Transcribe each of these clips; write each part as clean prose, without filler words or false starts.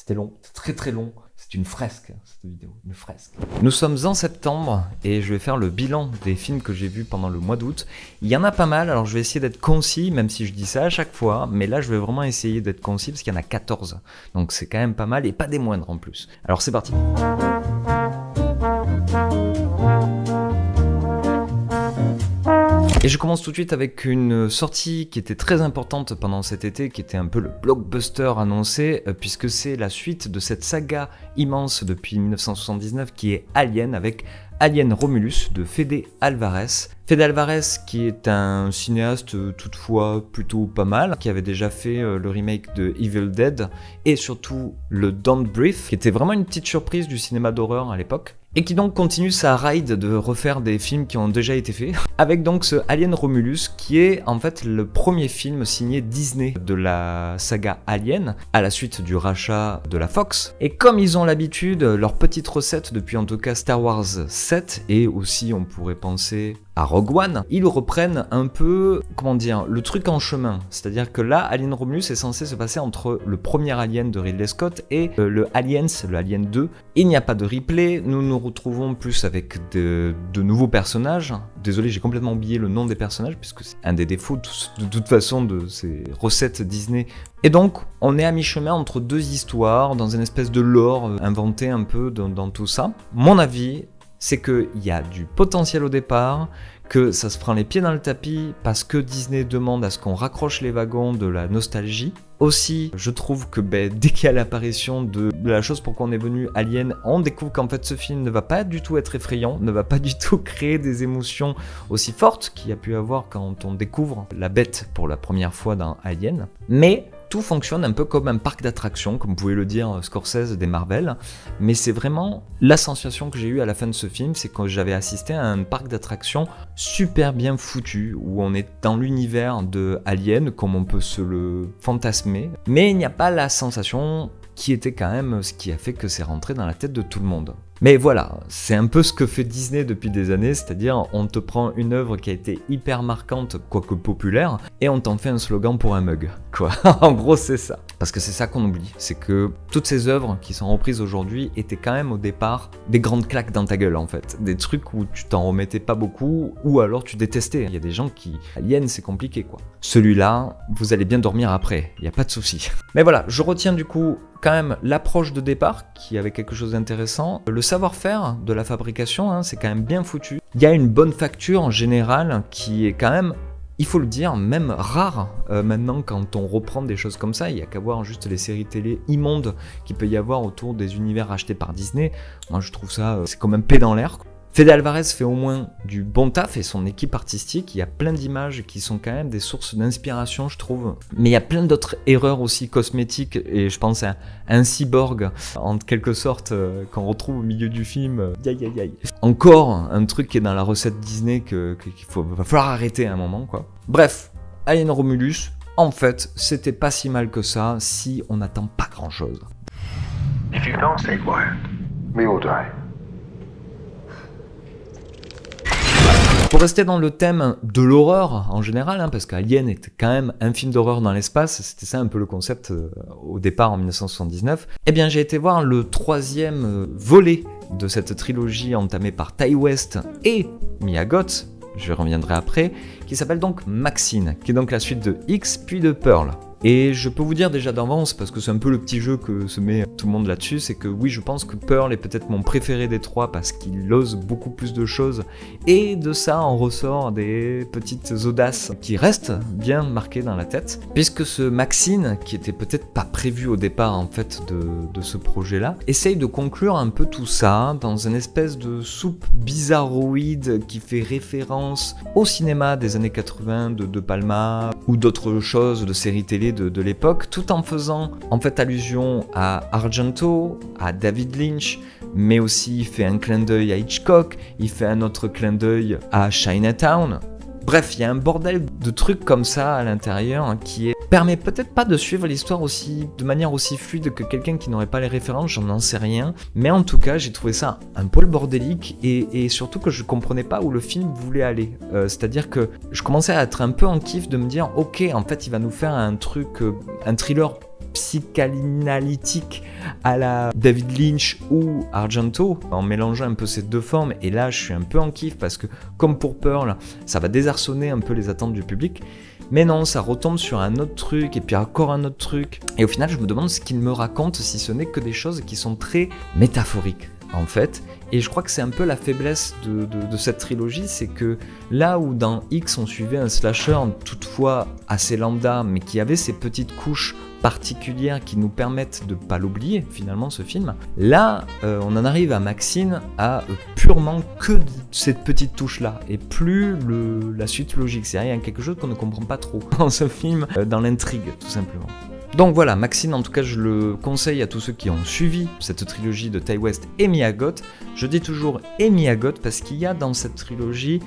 C'était long, c'est très très long. C'est une fresque, cette vidéo, une fresque. Nous sommes en septembre et je vais faire le bilan des films que j'ai vus pendant le mois d'août. Il y en a pas mal, alors je vais essayer d'être concis, même si je dis ça à chaque fois, mais là je vais vraiment essayer d'être concis parce qu'il y en a 14. Donc c'est quand même pas mal et pas des moindres en plus. Alors c'est parti. Et je commence tout de suite avec une sortie qui était très importante pendant cet été, qui était un peu le blockbuster annoncé, puisque c'est la suite de cette saga immense depuis 1979 qui est Alien, avec Alien Romulus de Fede Alvarez. Fede Alvarez qui est un cinéaste toutefois plutôt pas mal, qui avait déjà fait le remake de Evil Dead et surtout le Don't Breathe, qui était vraiment une petite surprise du cinéma d'horreur à l'époque. Et qui donc continue sa ride de refaire des films qui ont déjà été faits, avec donc ce Alien Romulus qui est en fait le premier film signé Disney de la saga Alien, à la suite du rachat de la Fox. Et comme ils ont l'habitude, leur petite recette depuis en tout cas Star Wars 7, et aussi on pourrait penser à Rogue One, ils reprennent un peu, comment dire, le truc en chemin. C'est-à-dire que là, Alien Romulus est censé se passer entre le premier Alien de Ridley Scott et le Aliens, le Alien 2. Il n'y a pas de replay, nous nous retrouvons plus avec de nouveaux personnages. Désolé, j'ai complètement oublié le nom des personnages, puisque c'est un des défauts de toute façon de ces recettes Disney. Et donc, on est à mi-chemin entre deux histoires, dans une espèce de lore inventé un peu dans tout ça. Mon avis, c'est qu'il y a du potentiel au départ, que ça se prend les pieds dans le tapis parce que Disney demande à ce qu'on raccroche les wagons de la nostalgie. Aussi, je trouve que dès qu'il y a l'apparition de la chose pour quoi on est venu, Alien, on découvre qu'en fait ce film ne va pas du tout être effrayant, ne va pas du tout créer des émotions aussi fortes qu'il y a pu avoir quand on découvre la bête pour la première fois dans Alien. Mais tout fonctionne un peu comme un parc d'attractions, comme vous pouvez le dire Scorsese des Marvel, mais c'est vraiment la sensation que j'ai eue à la fin de ce film, c'est que j'avais assisté à un parc d'attractions super bien foutu, où on est dans l'univers de Alien, comme on peut se le fantasmer, mais il n'y a pas la sensation qui était quand même ce qui a fait que c'est rentré dans la tête de tout le monde. Mais voilà, c'est un peu ce que fait Disney depuis des années, c'est-à-dire on te prend une œuvre qui a été hyper marquante, quoique populaire, et on t'en fait un slogan pour un mug, quoi. En gros, c'est ça. Parce que c'est ça qu'on oublie, c'est que toutes ces œuvres qui sont reprises aujourd'hui étaient quand même au départ des grandes claques dans ta gueule en fait. Des trucs où tu t'en remettais pas beaucoup, ou alors tu détestais. Il y a des gens qui... Alien, c'est compliqué quoi. Celui-là, vous allez bien dormir après, il n'y a pas de souci. Mais voilà, je retiens du coup quand même l'approche de départ, qui avait quelque chose d'intéressant. Le savoir-faire de la fabrication, c'est quand même bien foutu. Il y a une bonne facture en général, qui est quand même... Il faut le dire, même rare maintenant quand on reprend des choses comme ça. Il n'y a qu'à voir juste les séries télé immondes qu'il peut y avoir autour des univers achetés par Disney. Moi je trouve ça, c'est quand même paix dans l'air. Fede Alvarez fait au moins du bon taf et son équipe artistique, il y a plein d'images qui sont quand même des sources d'inspiration je trouve. Mais il y a plein d'autres erreurs aussi cosmétiques et je pense à un cyborg en quelque sorte qu'on retrouve au milieu du film. Encore un truc qui est dans la recette Disney qu'il va falloir arrêter à un moment quoi. Bref, Alien Romulus, en fait c'était pas si mal que ça si on n'attend pas grand chose. If you don't stay quiet, we will die. Pour rester dans le thème de l'horreur en général, parce qu'Alien était quand même un film d'horreur dans l'espace, c'était ça un peu le concept au départ en 1979, eh bien j'ai été voir le troisième volet de cette trilogie entamée par Ti West et Mia Goth, je reviendrai après, qui s'appelle donc Maxine, qui est donc la suite de X puis de Pearl. Et je peux vous dire déjà d'avance, parce que c'est un peu le petit jeu que se met tout le monde là-dessus, c'est que oui, je pense que Pearl est peut-être mon préféré des trois parce qu'il ose beaucoup plus de choses. Et de ça en ressort des petites audaces qui restent bien marquées dans la tête. Puisque ce Maxine, qui était peut-être pas prévu au départ en fait de ce projet-là, essaye de conclure un peu tout ça dans une espèce de soupe bizarroïde qui fait référence au cinéma des années 80 de De Palma ou d'autres choses de séries télé de l'époque, tout en faisant en fait allusion à Argento, à David Lynch, mais aussi il fait un clin d'œil à Hitchcock, il fait un autre clin d'œil à Chinatown. Bref, il y a un bordel de trucs comme ça à l'intérieur qui permet peut-être pas de suivre l'histoire de manière aussi fluide que quelqu'un qui n'aurait pas les références, j'en sais rien. Mais en tout cas, j'ai trouvé ça un poil bordélique et surtout que je comprenais pas où le film voulait aller. C'est-à-dire que je commençais à être un peu en kiff de me dire, ok, en fait, il va nous faire un truc, un thriller psychanalytique à la David Lynch ou Argento, en mélangeant un peu ces deux formes. Et là, je suis un peu en kiff parce que, comme pour Pearl, ça va désarçonner un peu les attentes du public. Mais non, ça retombe sur un autre truc, et puis encore un autre truc. Et au final, je me demande ce qu'il me raconte, si ce n'est que des choses qui sont très métaphoriques, en fait. Et je crois que c'est un peu la faiblesse de cette trilogie, c'est que là où dans X, on suivait un slasher toutefois assez lambda, mais qui avait ces petites couches particulières qui nous permettent de pas l'oublier finalement ce film. Là, on en arrive à Maxine à purement que cette petite touche là et plus la suite logique. C'est-à-dire il y a quelque chose qu'on ne comprend pas trop dans ce film, dans l'intrigue tout simplement. Donc voilà, Maxine, en tout cas, je le conseille à tous ceux qui ont suivi cette trilogie de Ti West et Mia Goth. Je dis toujours et Mia Goth parce qu'il y a dans cette trilogie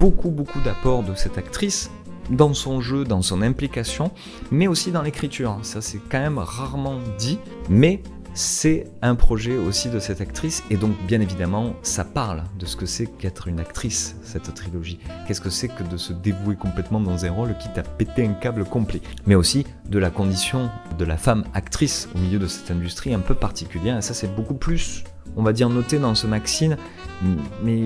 beaucoup d'apports de cette actrice, dans son jeu, dans son implication, mais aussi dans l'écriture. Ça, c'est quand même rarement dit, mais c'est un projet aussi de cette actrice, et donc bien évidemment, ça parle de ce que c'est qu'être une actrice, cette trilogie. Qu'est-ce que c'est que de se dévouer complètement dans un rôle qui t'a pété un câble complet. Mais aussi de la condition de la femme actrice au milieu de cette industrie un peu particulière, et ça c'est beaucoup plus, on va dire, noté dans ce Maxine, mais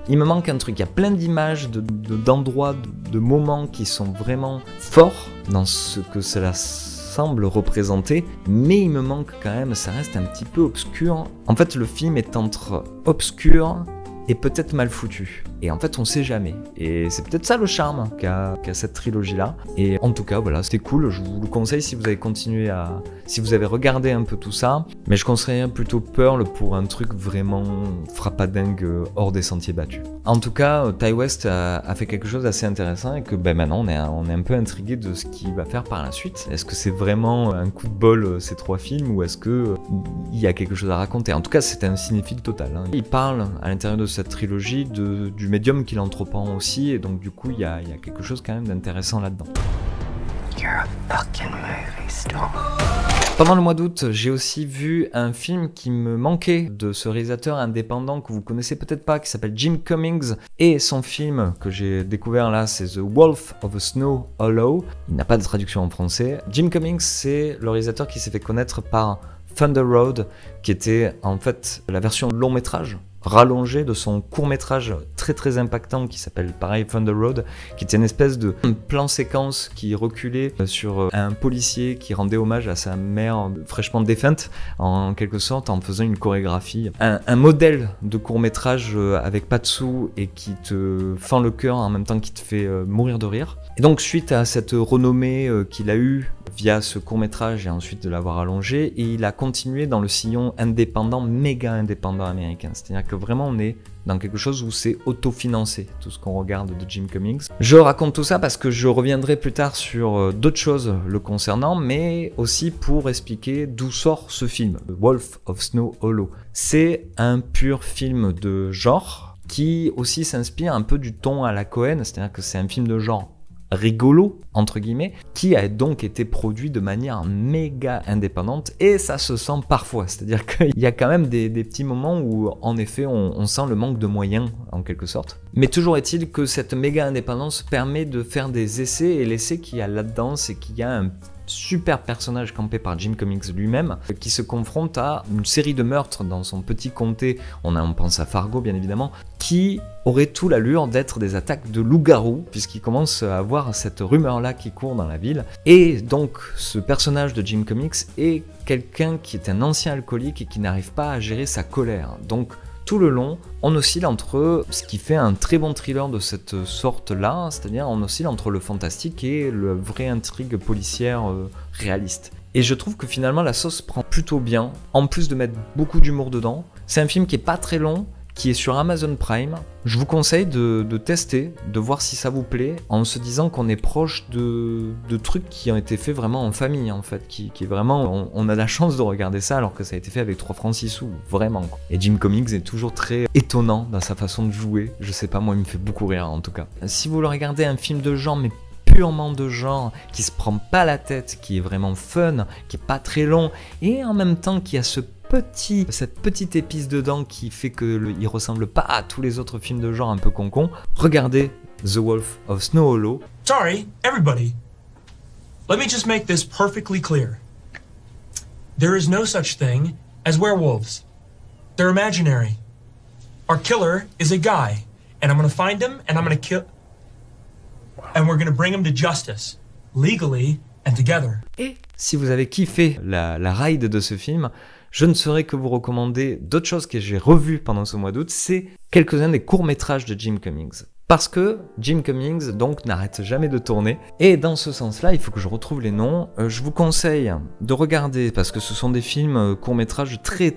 il me manque un truc. Il y a plein d'images, d'endroits, de moments qui sont vraiment forts dans ce que cela semble représenter, mais il me manque quand même, ça reste un petit peu obscur. En fait, le film est entre obscur et peut-être mal foutu. Et en fait, on sait jamais. Et c'est peut-être ça le charme qu'a cette trilogie-là. Et en tout cas, voilà, c'était cool. Je vous le conseille si vous avez continué à... Si vous avez regardé un peu tout ça. Mais je conseillerais plutôt Pearl pour un truc vraiment frappadingue hors des sentiers battus. En tout cas, Ti West a fait quelque chose d'assez intéressant et que maintenant, on est un peu intrigué de ce qu'il va faire par la suite. Est-ce que c'est vraiment un coup de bol, ces trois films, ou est-ce que il y a quelque chose à raconter? En tout cas, c'est un cinéphile total. Hein. Il parle, à l'intérieur de cette trilogie, du médium qu'il entreprend aussi, et donc du coup il y a quelque chose quand même d'intéressant là-dedans. Pendant le mois d'août, j'ai aussi vu un film qui me manquait de ce réalisateur indépendant que vous connaissez peut-être pas, qui s'appelle Jim Cummings, et son film que j'ai découvert là, c'est The Wolf of Snow Hollow. Il n'a pas de traduction en français. Jim Cummings, c'est le réalisateur qui s'est fait connaître par Thunder Road, qui était en fait la version long métrage rallongé de son court-métrage très impactant qui s'appelle pareil Thunder Road, qui était une espèce de plan séquence qui reculait sur un policier qui rendait hommage à sa mère fraîchement défunte, en quelque sorte, en faisant une chorégraphie. Un modèle de court-métrage avec pas de sous et qui te fend le cœur en même temps qui te fait mourir de rire. Et donc suite à cette renommée qu'il a eue via ce court-métrage et ensuite de l'avoir allongé, et il a continué dans le sillon indépendant, méga indépendant américain. C'est-à-dire que vraiment on est dans quelque chose où c'est autofinancé, tout ce qu'on regarde de Jim Cummings. Je raconte tout ça parce que je reviendrai plus tard sur d'autres choses le concernant, mais aussi pour expliquer d'où sort ce film, The Wolf of Snow Hollow. C'est un pur film de genre qui aussi s'inspire un peu du ton à la Cohen, c'est-à-dire que c'est un film de genre rigolo, entre guillemets, qui a donc été produit de manière méga indépendante, et ça se sent parfois, c'est-à-dire qu'il y a quand même des petits moments où en effet on sent le manque de moyens en quelque sorte. Mais toujours est-il que cette méga indépendance permet de faire des essais, et l'essai qu'il y a là-dedans, c'est qu'il y a un super personnage campé par Jim Cummings lui-même qui se confronte à une série de meurtres dans son petit comté, on pense à Fargo bien évidemment, qui aurait tout l'allure d'être des attaques de loups-garous, puisqu'il commence à avoir cette rumeur-là qui court dans la ville. Et donc ce personnage de Jim Cummings est quelqu'un qui est un ancien alcoolique et qui n'arrive pas à gérer sa colère. Donc tout le long, on oscille entre ce qui fait un très bon thriller de cette sorte-là, c'est-à-dire on oscille entre le fantastique et le vrai intrigue policière réaliste. Et je trouve que finalement la sauce prend plutôt bien, en plus de mettre beaucoup d'humour dedans. C'est un film qui est pas très long, qui est sur Amazon Prime. Je vous conseille de tester, de voir si ça vous plaît, en se disant qu'on est proche de trucs qui ont été faits vraiment en famille, en fait, qui est vraiment, on a la chance de regarder ça alors que ça a été fait avec 3 francs 6 sous, vraiment. Et Jim Cummings est toujours très étonnant dans sa façon de jouer, je sais pas, moi il me fait beaucoup rire en tout cas. Si vous voulez regarder un film de genre, mais purement de genre, qui se prend pas la tête, qui est vraiment fun, qui est pas très long, et en même temps qui a cette petite épice dedans qui fait qu'il ressemble pas à tous les autres films de genre un peu concon, regardez The Wolf of Snow Hollow. Sorry, everybody. Let me just make this perfectly clear. There is no such thing as werewolves. They're imaginary. Our killer is a guy, and I'm gonna find him, and I'm gonna kill... And we're gonna bring him to justice, legally and together. Et si vous avez kiffé la ride de ce film, je ne saurais que vous recommander d'autres choses que j'ai revues pendant ce mois d'août, c'est quelques-uns des courts-métrages de Jim Cummings. Parce que Jim Cummings, donc, n'arrête jamais de tourner. Et dans ce sens-là, il faut que je retrouve les noms. Je vous conseille de regarder, parce que ce sont des films courts-métrages très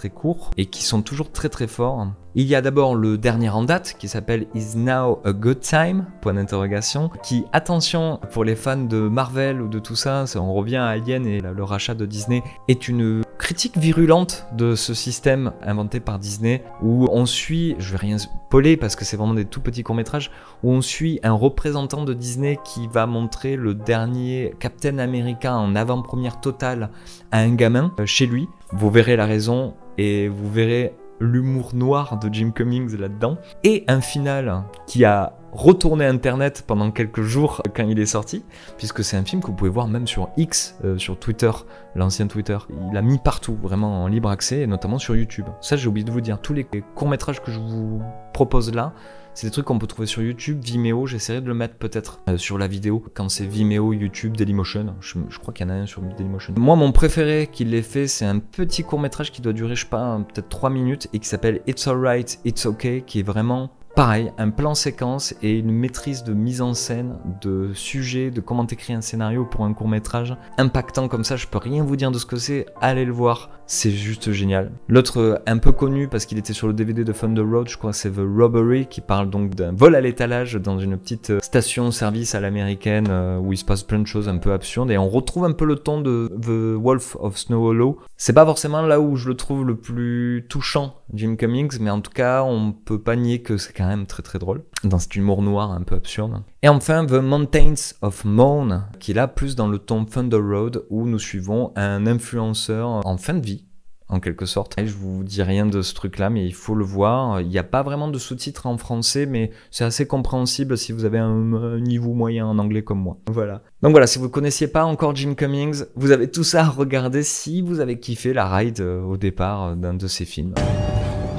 courts, et qui sont toujours très forts. Il y a d'abord le dernier en date, qui s'appelle Is Now a Good Time, point d'interrogation, qui, attention, pour les fans de Marvel ou de tout ça, on revient à Alien et le rachat de Disney, est une critique virulente de ce système inventé par Disney, où on suit, je vais rien spoiler parce que c'est vraiment des tout petits courts-métrages, où on suit un représentant de Disney qui va montrer le dernier Captain America en avant-première totale à un gamin chez lui. Vous verrez la raison et vous verrez l'humour noir de Jim Cummings là-dedans, et un final qui a retourné Internet pendant quelques jours quand il est sorti, puisque c'est un film que vous pouvez voir même sur X, sur Twitter, l'ancien Twitter. Il a mis partout, vraiment en libre accès, et notamment sur YouTube. Ça, j'ai oublié de vous dire, tous les courts-métrages que je vous propose là, c'est des trucs qu'on peut trouver sur YouTube, Vimeo, j'essaierai de le mettre peut-être sur la vidéo, quand c'est Vimeo, YouTube, Dailymotion, je crois qu'il y en a un sur Dailymotion. Moi, mon préféré qu'il ait fait, c'est un petit court-métrage qui doit durer, je sais pas, peut-être 3 minutes, et qui s'appelle It's Alright, It's Okay, qui est vraiment... pareil, un plan séquence et une maîtrise de mise en scène, de sujet, de comment écrire un scénario pour un court-métrage impactant comme ça. Je peux rien vous dire de ce que c'est, allez le voir, c'est juste génial. L'autre, un peu connu parce qu'il était sur le DVD de Thunder Road, je crois, c'est The Robbery, qui parle donc d'un vol à l'étalage dans une petite station-service à l'américaine où il se passe plein de choses un peu absurdes, et on retrouve un peu le ton de The Wolf of Snow Hollow. C'est pas forcément là où je le trouve le plus touchant, Jim Cummings, mais en tout cas, on peut pas nier que c'est quand même très drôle, dans cet humour noir un peu absurde. Et enfin, The Mountains of Moan, qui est là plus dans le ton Thunder Road, où nous suivons un influenceur en fin de vie, en quelque sorte. Et je vous dis rien de ce truc-là, mais il faut le voir. Il n'y a pas vraiment de sous-titres en français, mais c'est assez compréhensible si vous avez un niveau moyen en anglais comme moi. Voilà. Donc voilà, si vous ne connaissiez pas encore Jim Cummings, vous avez tout ça à regarder si vous avez kiffé la ride au départ d'un de ses films.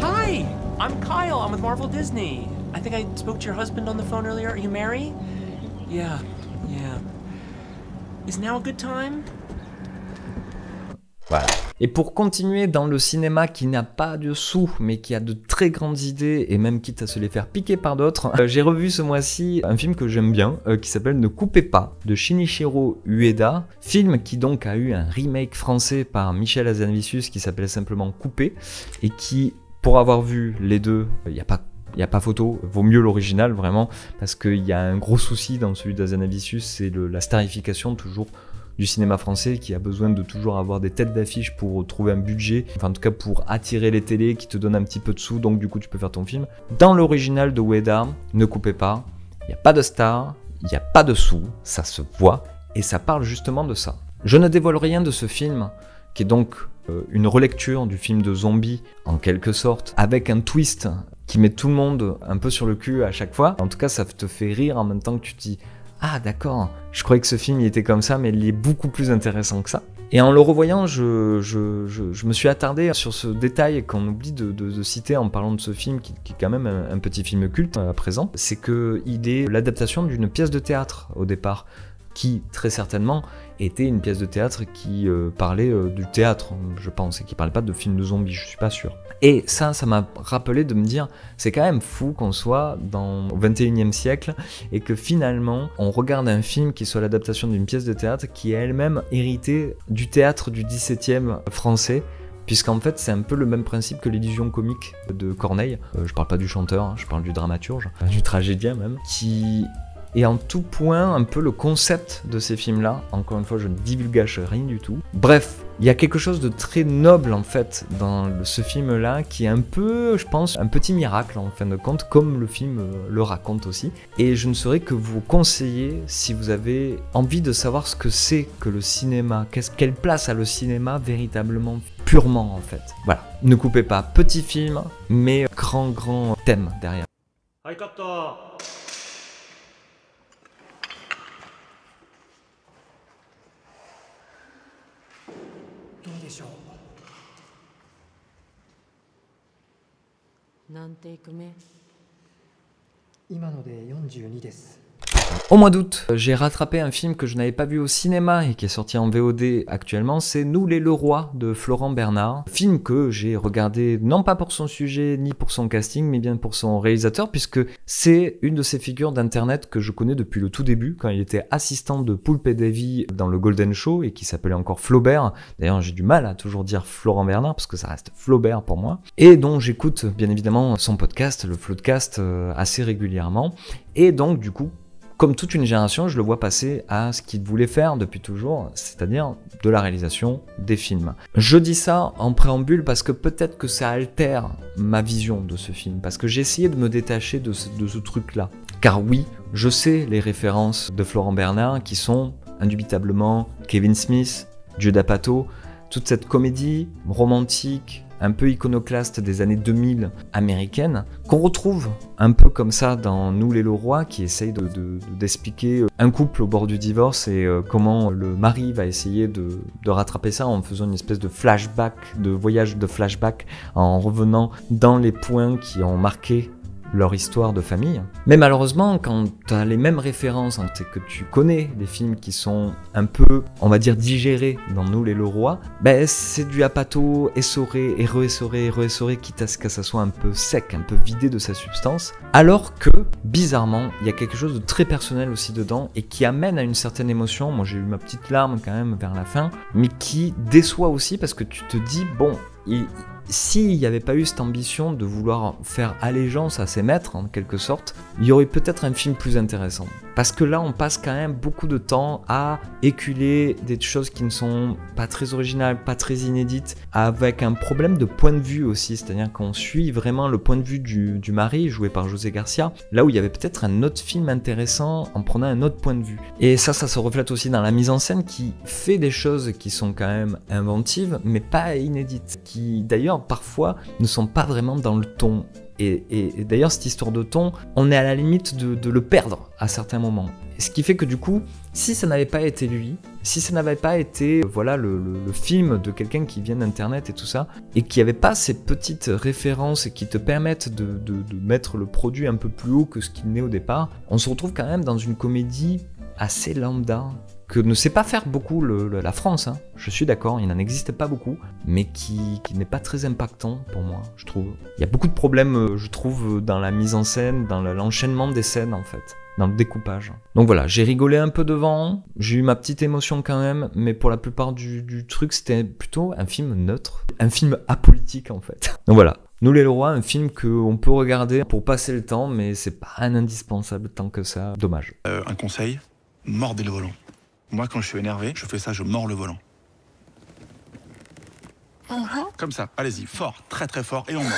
Hi, I'm Kyle. I'm with Marvel Disney. I think I spoke to your husband on the phone earlier. Are you married? Yeah. Is now a good time? Voilà. Et pour continuer dans le cinéma qui n'a pas de sous, mais qui a de très grandes idées, et même quitte à se les faire piquer par d'autres, j'ai revu ce mois-ci un film que j'aime bien, qui s'appelle Ne coupez pas, de Shinichiro Ueda, film qui donc a eu un remake français par Michel Hazanavicius qui s'appelait simplement Coupé, et qui, pour avoir vu les deux, il n'y a pas photo, vaut mieux l'original vraiment, parce qu'il y a un gros souci dans celui d'Hazanavicius, c'est la starification toujours du cinéma français, qui a besoin de toujours avoir des têtes d'affiche pour trouver un budget, enfin en tout cas pour attirer les télés qui te donnent un petit peu de sous, donc du coup tu peux faire ton film. Dans l'original de Ueda, Ne coupez pas, il n'y a pas de star, il n'y a pas de sous, ça se voit, et ça parle justement de ça. Je ne dévoile rien de ce film, qui est donc une relecture du film de zombie en quelque sorte, avec un twist qui met tout le monde un peu sur le cul à chaque fois. En tout cas, ça te fait rire en même temps que tu te dis « Ah d'accord, je croyais que ce film il était comme ça, mais il est beaucoup plus intéressant que ça. » Et en le revoyant, je me suis attardé sur ce détail qu'on oublie de citer en parlant de ce film, qui est quand même un petit film culte à présent. C'est qu'il est l'adaptation d'une pièce de théâtre au départ, qui très certainement était une pièce de théâtre qui parlait du théâtre, je pense, et qui parlait pas de film de zombies, je suis pas sûr. Et ça m'a rappelé de me dire, c'est quand même fou qu'on soit dans le 21e siècle et que finalement on regarde un film qui soit l'adaptation d'une pièce de théâtre qui est elle-même héritée du théâtre du 17e français, puisqu'en fait c'est un peu le même principe que l'illusion comique de Corneille. Je parle pas du chanteur, hein, je parle du dramaturge, du tragédien même, qui et en tout point un peu le concept de ces films-là. Encore une fois, je ne divulgage rien du tout. Bref, il y a quelque chose de très noble en fait dans ce film-là, qui est un peu, je pense, un petit miracle en fin de compte, comme le film le raconte aussi. Et je ne saurais que vous conseiller, si vous avez envie de savoir ce que c'est que le cinéma, quelle place a le cinéma véritablement, purement en fait. Voilà, ne coupez pas, petit film, mais grand thème derrière. しょう。何テイク目？今ので42です。 Au mois d'août, j'ai rattrapé un film que je n'avais pas vu au cinéma et qui est sorti en VOD actuellement, c'est Nous les Leroy de Florent Bernard. Film que j'ai regardé non pas pour son sujet ni pour son casting, mais bien pour son réalisateur, puisque c'est une de ces figures d'internet que je connais depuis le tout début, quand il était assistant de Poulpe et Davy dans le Golden Show et qui s'appelait encore Flaubert. D'ailleurs, j'ai du mal à toujours dire Florent Bernard parce que ça reste Flaubert pour moi. Et donc j'écoute bien évidemment son podcast, le Floodcast, assez régulièrement. Et donc du coup, comme toute une génération, je le vois passer à ce qu'il voulait faire depuis toujours, c'est-à-dire de la réalisation des films. Je dis ça en préambule parce que peut-être que ça altère ma vision de ce film, parce que j'ai essayé de me détacher de ce truc-là. Car oui, je sais les références de Florent Bernard qui sont indubitablement Kevin Smith, Judd Apatow, toute cette comédie romantique, un peu iconoclaste des années 2000 américaines, qu'on retrouve un peu comme ça dans Nous les Leroy, qui essaye d'expliquer un couple au bord du divorce et comment le mari va essayer de rattraper ça en faisant une espèce de flashback, de voyage de flashback, en revenant dans les points qui ont marqué leur histoire de famille. Mais malheureusement, quand tu as les mêmes références, c'est que tu connais des films qui sont un peu, on va dire, digérés dans Nous les Leroy, ben c'est du Apatow essoré et réessoré, quitte à ce que ça soit un peu sec, un peu vidé de sa substance, alors que, bizarrement, il y a quelque chose de très personnel aussi dedans et qui amène à une certaine émotion. Moi j'ai eu ma petite larme quand même vers la fin, mais qui déçoit aussi parce que tu te dis, bon, s'il n'y avait pas eu cette ambition de vouloir faire allégeance à ses maîtres, en quelque sorte, il y aurait peut-être un film plus intéressant. Parce que là, on passe quand même beaucoup de temps à éculer des choses qui ne sont pas très originales, pas très inédites, avec un problème de point de vue aussi, c'est-à-dire qu'on suit vraiment le point de vue du mari, joué par José Garcia, là où il y avait peut-être un autre film intéressant en prenant un autre point de vue. Et ça se reflète aussi dans la mise en scène qui fait des choses qui sont quand même inventives, mais pas inédites, qui d'ailleurs parfois ne sont pas vraiment dans le ton. Et d'ailleurs, cette histoire de ton, on est à la limite de le perdre à certains moments. Ce qui fait que du coup, si ça n'avait pas été lui, si ça n'avait pas été voilà, le film de quelqu'un qui vient d'internet et tout ça, et qui n'avait pas ces petites références qui te permettent de mettre le produit un peu plus haut que ce qu'il n'est au départ, on se retrouve quand même dans une comédie assez lambda, que ne sait pas faire beaucoup la France, hein. Je suis d'accord, il n'en existe pas beaucoup, mais qui n'est pas très impactant pour moi, je trouve. Il y a beaucoup de problèmes, je trouve, dans la mise en scène, dans l'enchaînement des scènes en fait, dans le découpage. Donc voilà, j'ai rigolé un peu devant, j'ai eu ma petite émotion quand même, mais pour la plupart du truc, c'était plutôt un film neutre, un film apolitique en fait. Donc voilà. Nous les Leroy, un film qu'on peut regarder pour passer le temps, mais c'est pas un indispensable tant que ça, dommage. Un conseil, mordez le volant. Moi, quand je suis énervé, je fais ça, je mords le volant. Comme ça, allez-y, fort, très très fort, et on mord.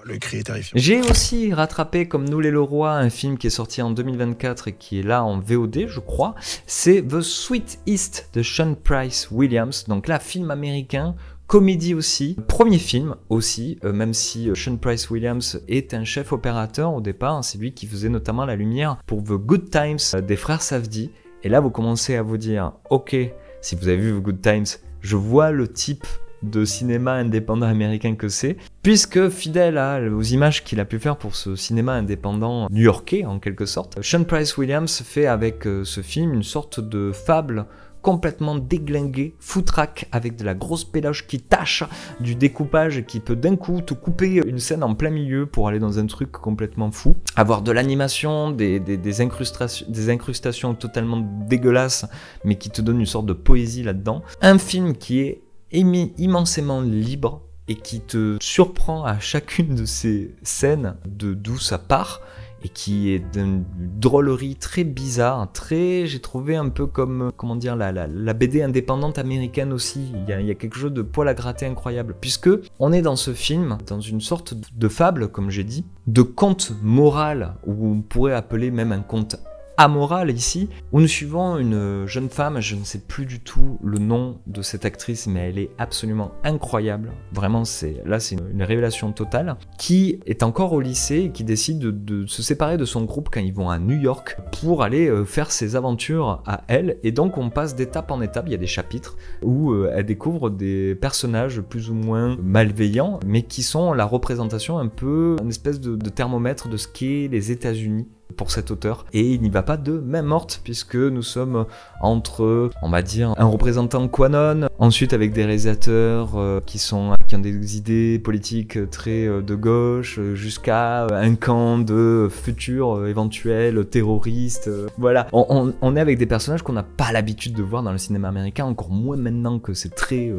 Le cri est terrifiant. J'ai aussi rattrapé, comme Nous les Leroy, un film qui est sorti en 2024 et qui est là en VOD, je crois. C'est The Sweet East de Sean Price Williams. Donc là, film américain, comédie aussi, premier film aussi, même si Sean Price Williams est un chef opérateur au départ, c'est lui qui faisait notamment la lumière pour The Good Times des frères Safdie. Et là, vous commencez à vous dire, ok, si vous avez vu The Good Times, je vois le type de cinéma indépendant américain que c'est, puisque fidèle aux images qu'il a pu faire pour ce cinéma indépendant new-yorkais en quelque sorte, Sean Price Williams fait avec ce film une sorte de fable complètement déglingué, foutraque, avec de la grosse péloche qui tâche, du découpage qui peut d'un coup te couper une scène en plein milieu pour aller dans un truc complètement fou, avoir de l'animation, des incrustations totalement dégueulasses, mais qui te donnent une sorte de poésie là-dedans. Un film qui est immensément libre et qui te surprend à chacune de ces scènes d'où ça part, et qui est d'une drôlerie très bizarre, j'ai trouvé un peu comme, comment dire, la BD indépendante américaine aussi. Il y a quelque chose de poil à gratter incroyable, puisque on est dans ce film, dans une sorte de fable, comme j'ai dit, de conte moral, ou on pourrait appeler même un conte amorale ici, où nous suivons une jeune femme, je ne sais plus du tout le nom de cette actrice, mais elle est absolument incroyable. Vraiment, c'est une révélation totale, qui est encore au lycée et qui décide de se séparer de son groupe quand ils vont à New York pour aller faire ses aventures à elle. Et donc on passe d'étape en étape, il y a des chapitres où elle découvre des personnages plus ou moins malveillants, mais qui sont la représentation un peu, une espèce de thermomètre de ce qu'est les États-Unis pour cet auteur. Et il n'y va pas de main morte, puisque nous sommes entre, on va dire, un représentant QAnon, ensuite avec des réalisateurs qui ont des idées politiques très de gauche, jusqu'à un camp de futurs éventuels terroristes. Voilà, on est avec des personnages qu'on n'a pas l'habitude de voir dans le cinéma américain, encore moins maintenant que c'est très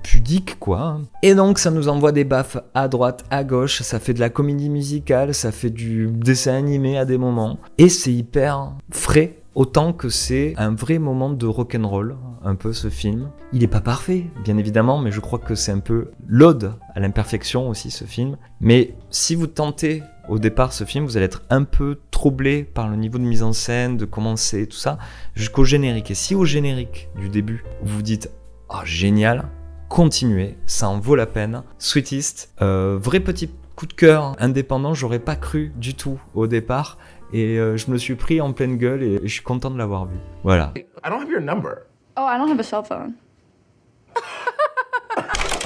pudique, quoi. Et donc ça nous envoie des baffes à droite, à gauche, ça fait de la comédie musicale, ça fait du dessin animé à des moments, et c'est hyper frais, autant que c'est un vrai moment de rock'n'roll, un peu ce film. Il est pas parfait, bien évidemment, mais je crois que c'est un peu l'ode à l'imperfection aussi, ce film. Mais si vous tentez au départ ce film, vous allez être un peu troublé par le niveau de mise en scène, de comment c'est, tout ça, jusqu'au générique. Et si au générique du début, vous vous dites « Oh, génial !» continuez, ça en vaut la peine. Sweetest, vrai petit coup de cœur indépendant, j'aurais pas cru du tout au départ, et je me le suis pris en pleine gueule et je suis content de l'avoir vu. Voilà. I don't have your number. Oh, I don't have a cell phone.